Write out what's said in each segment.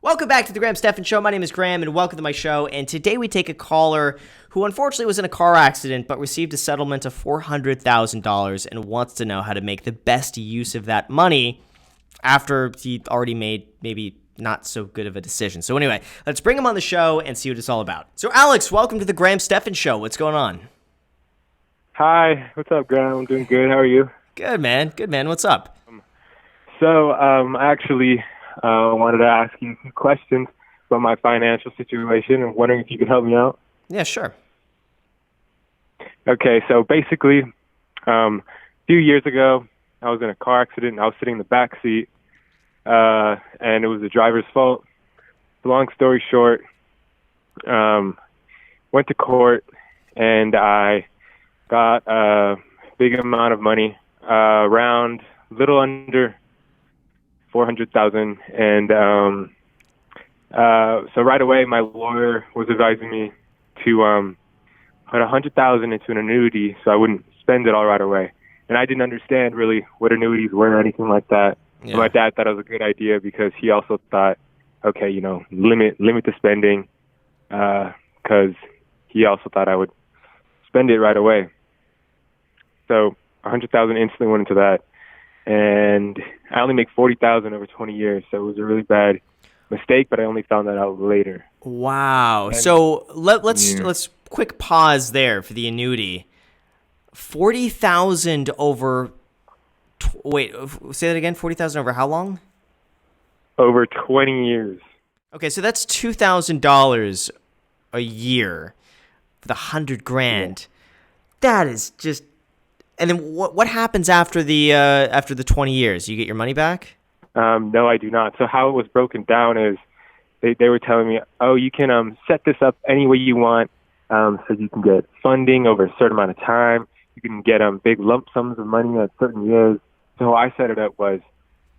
Welcome back to the Graham Stephan Show. My name is Graham, and welcome to my show. And today we take a caller who unfortunately was in a car accident but received a settlement of $400,000 and wants to know how to make the best use of that money after he already made maybe not so good of a decision. So anyway, let's bring him on the show and see what it's all about. So Alex, welcome to the Graham Stephan Show. What's going on? Hi, what's up, Graham? I'm doing good. How are you? Good, man. Good, man. What's up? I actually wanted to ask you some questions about my financial situation and wondering if you could help me out. Yeah, sure. Okay, so basically, a few years ago, I was in a car accident and I was sitting in the back seat, and it was the driver's fault. Long story short, went to court and I got a big amount of money, around little under $400,000, and so right away my lawyer was advising me to put $100,000 into an annuity so I wouldn't spend it all right away. And I didn't understand really what annuities were or anything like that. Yeah. My dad thought it was a good idea because he also thought, okay, limit the spending, because he also thought I would spend it right away. So $100,000 instantly went into that. And I only make $40,000 over 20 years, so it was a really bad mistake. But I only found that out later. Wow! So let's quick pause there for the annuity. 40,000 over. Wait, say that again. 40,000 over how long? Over 20 years. Okay, so that's $2,000 a year for the $100,000. Yeah. That is just. And then what happens after the 20 years? You get your money back? No, I do not. So how it was broken down is they were telling me, oh, you can set this up any way you want, so you can get funding over a certain amount of time. You can get big lump sums of money at certain years. So how I set it up was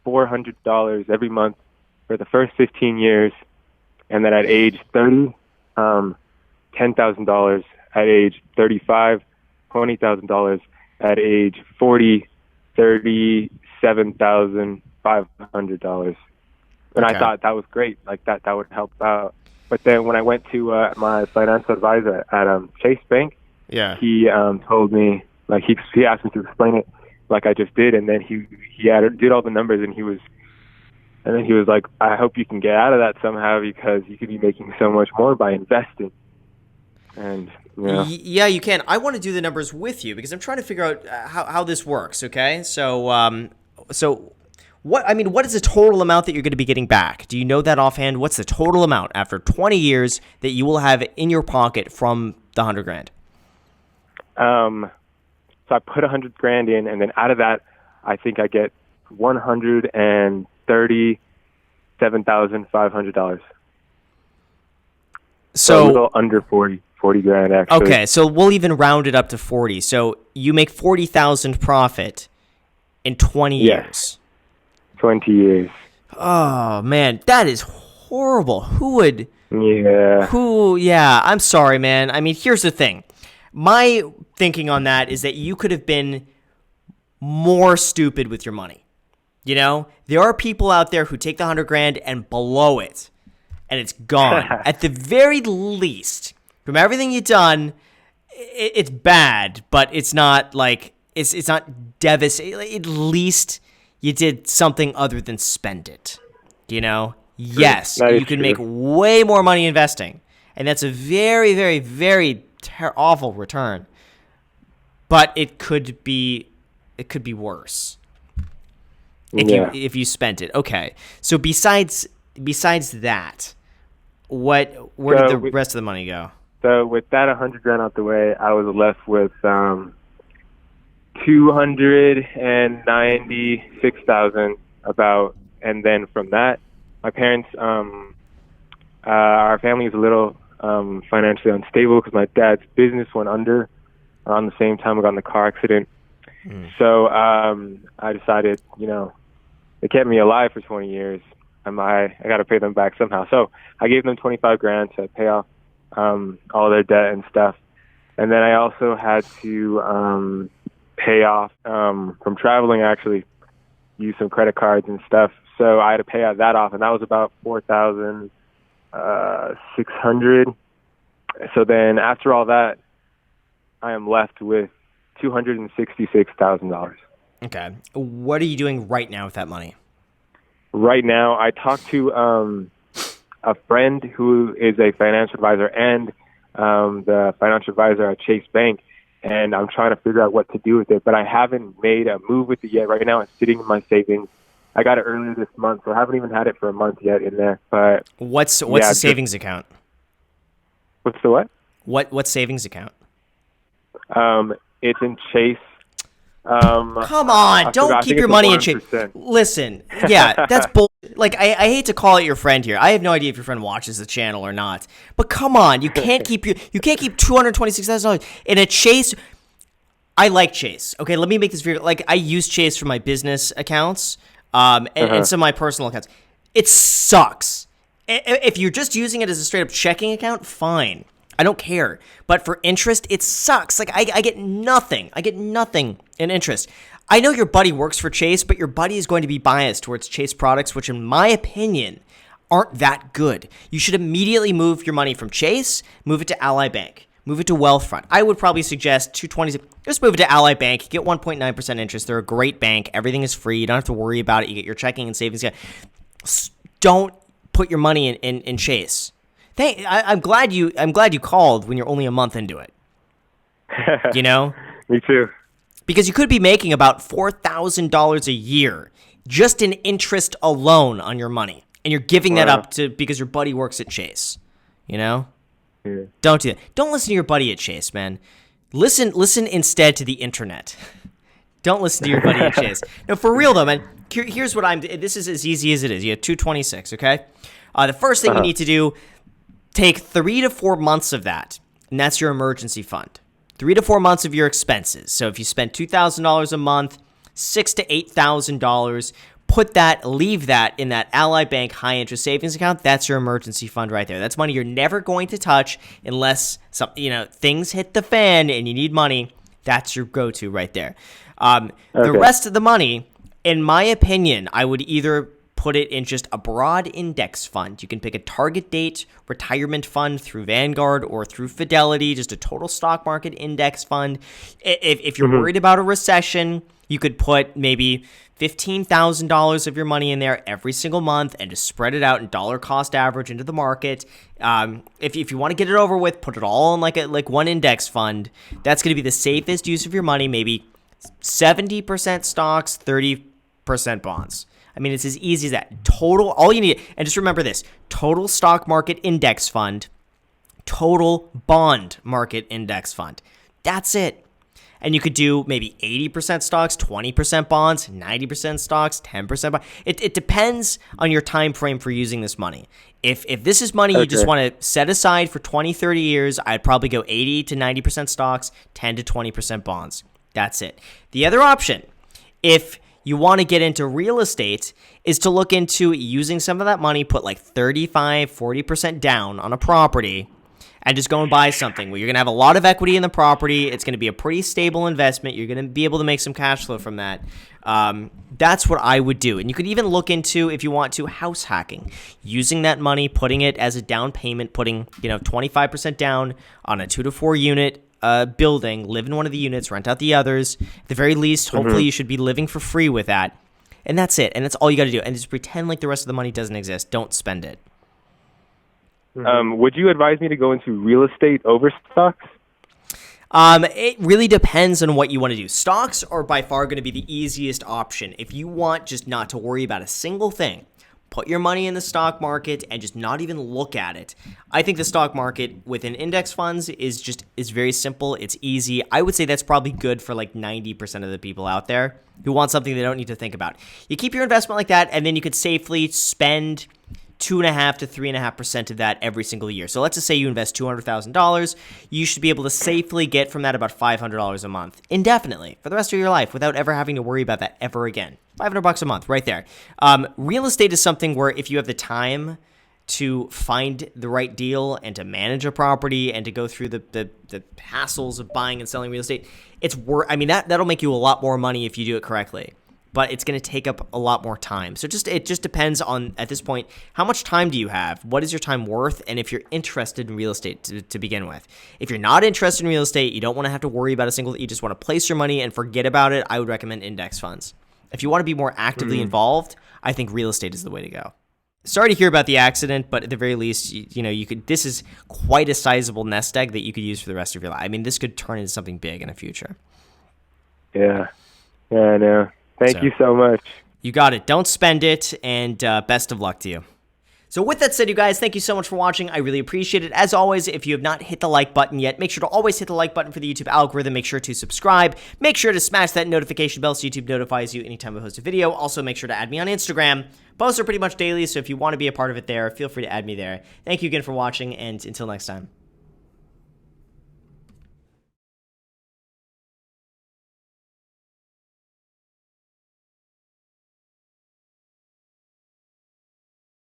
$400 every month for the first 15 years, and then at age 30, $10,000. At age 35, $20,000. At age 40, $37,500. And I thought that was great. Like that would help out. But then when I went to my financial advisor at Chase Bank, he told me, like he asked me to explain it like I just did, and then he did all the numbers, and then he was like, I hope you can get out of that somehow because you could be making so much more by investing. And yeah, you can. I want to do the numbers with you because I'm trying to figure out how this works. Okay, so what is the total amount that you're going to be getting back? Do you know that offhand? What's the total amount after 20 years that you will have in your pocket from the $100,000? So I put $100,000 in, and then out of that, I think I get $137,500. So a little under 40 grand actually. Okay, so we'll even round it up to 40. So you make 40,000 profit in 20 years. 20 years. Oh man, that is horrible. Who would? Yeah. Yeah. I'm sorry, man. I mean, here's the thing. My thinking on that is that you could have been more stupid with your money. There are people out there who take the $100,000 and blow it, and it's gone. At the very least, from everything you've done, it's bad, but it's not like it's not devastating. At least you did something other than spend it. Yes, you can make way more money investing, and that's a very, very, very awful return. But it could be worse if you spent it. Okay, so besides that, where did the rest of the money go? So with that $100,000 out the way, I was left with $296,000 about, and then from that, my parents, our family is a little financially unstable because my dad's business went under around the same time I got in the car accident. So I decided, they kept me alive for 20 years. I got to pay them back somehow. So I gave them $25,000 to pay off all their debt and stuff. And then I also had to pay off from traveling, actually use some credit cards and stuff. So I had to pay that off, and that was about $4,600. So then after all that, I am left with $266,000. Okay. What are you doing right now with that money? Right now, I talked to a friend who is a financial advisor and the financial advisor at Chase Bank, and I'm trying to figure out what to do with it, but I haven't made a move with it yet. Right now, it's sitting in my savings. I got it earlier this month, so I haven't even had it for a month yet in there. But what's the savings account? What's the what? What savings account? It's in Chase. Come on, don't keep your money in Chase. Listen, yeah, that's bull. Like, I hate to call it your friend here. I have no idea if your friend watches the channel or not. But come on, you can't keep $226,000 in a Chase. I like Chase. Okay, let me make this very like I use Chase for my business accounts, and some of my personal accounts. It sucks. If you're just using it as a straight up checking account, fine. I don't care. But for interest, it sucks. Like, I get nothing. I get nothing in interest. I know your buddy works for Chase, but your buddy is going to be biased towards Chase products, which in my opinion aren't that good. You should immediately move your money from Chase, move it to Ally Bank, move it to Wealthfront. I would probably suggest 220. Just move it to Ally Bank. Get 1.9% interest. They're a great bank. Everything is free. You don't have to worry about it. You get your checking and savings. Don't put your money in Chase. I'm glad you called when you're only a month into it. You know? Me too. Because you could be making about $4,000 a year just in interest alone on your money, and you're giving that up to because your buddy works at Chase. You know? Yeah. Don't do that. Don't listen to your buddy at Chase, man. Listen instead to the internet. Don't listen to your buddy at Chase. No, for real though, man. Here's what this is as easy as it is. You have 226, okay? The first thing you need to do, take 3 to 4 months of that, and that's your emergency fund. 3 to 4 months of your expenses. So if you spend $2,000 a month, $6,000 to $8,000, leave that in that Ally Bank high interest savings account. That's your emergency fund right there. That's money you're never going to touch unless things hit the fan and you need money. That's your go-to right there. The rest of the money, in my opinion, I would either put it in just a broad index fund. You can pick a target date retirement fund through Vanguard or through Fidelity, just a total stock market index fund. If you're worried about a recession, you could put maybe $15,000 of your money in there every single month and just spread it out in dollar cost average into the market. If you want to get it over with, put it all in like one index fund. That's going to be the safest use of your money, maybe 70% stocks, 30% bonds. I mean, it's as easy as that. Total, all you need, and just remember this, total stock market index fund, total bond market index fund. That's it. And you could do maybe 80% stocks, 20% bonds, 90% stocks, 10% bonds. It depends on your time frame for using this money. If this is money you just want to set aside for 20, 30 years, I'd probably go 80 to 90% stocks, 10 to 20% bonds. That's it. The other option, if you want to get into real estate, is to look into using some of that money, put like 35, 40% down on a property, and just go and buy something where you're going to have a lot of equity in the property. It's going to be a pretty stable investment. You're going to be able to make some cash flow from that. That's what I would do. And you could even look into, if you want to, house hacking, using that money, putting it as a down payment, putting 25% down on a 2 to 4 unit building, live in one of the units, rent out the others. At the very least, hopefully you should be living for free with that. And that's it. And that's all you got to do. And just pretend like the rest of the money doesn't exist. Don't spend it. Would you advise me to go into real estate over stocks? It really depends on what you want to do. Stocks are by far going to be the easiest option. If you want just not to worry about a single thing, put your money in the stock market and just not even look at it. I think the stock market within index funds is very simple. It's easy. I would say that's probably good for like 90% of the people out there who want something they don't need to think about. You keep your investment like that, and then you could safely spend 2.5% to 3.5% of that every single year. So let's just say you invest $200,000, you should be able to safely get from that about $500 a month indefinitely for the rest of your life without ever having to worry about that ever again. $500 a month right there. Real estate is something where if you have the time to find the right deal and to manage a property and to go through the hassles of buying and selling real estate, that'll make you a lot more money if you do it correctly. but it's going to take up a lot more time. So it just depends on, at this point, how much time do you have? What is your time worth? And if you're interested in real estate to begin with. If you're not interested in real estate, you don't want to have to worry about a single, you just want to place your money and forget about it, I would recommend index funds. If you want to be more actively involved, I think real estate is the way to go. Sorry to hear about the accident, but at the very least, you could. This is quite a sizable nest egg that you could use for the rest of your life. I mean, this could turn into something big in the future. Yeah, I know. Thank you so much. You got it. Don't spend it, and best of luck to you. So with that said, you guys, thank you so much for watching. I really appreciate it. As always, if you have not hit the like button yet, make sure to always hit the like button for the YouTube algorithm. Make sure to subscribe. Make sure to smash that notification bell so YouTube notifies you anytime I post a video. Also, make sure to add me on Instagram. Posts are pretty much daily, so if you want to be a part of it there, feel free to add me there. Thank you again for watching, and until next time.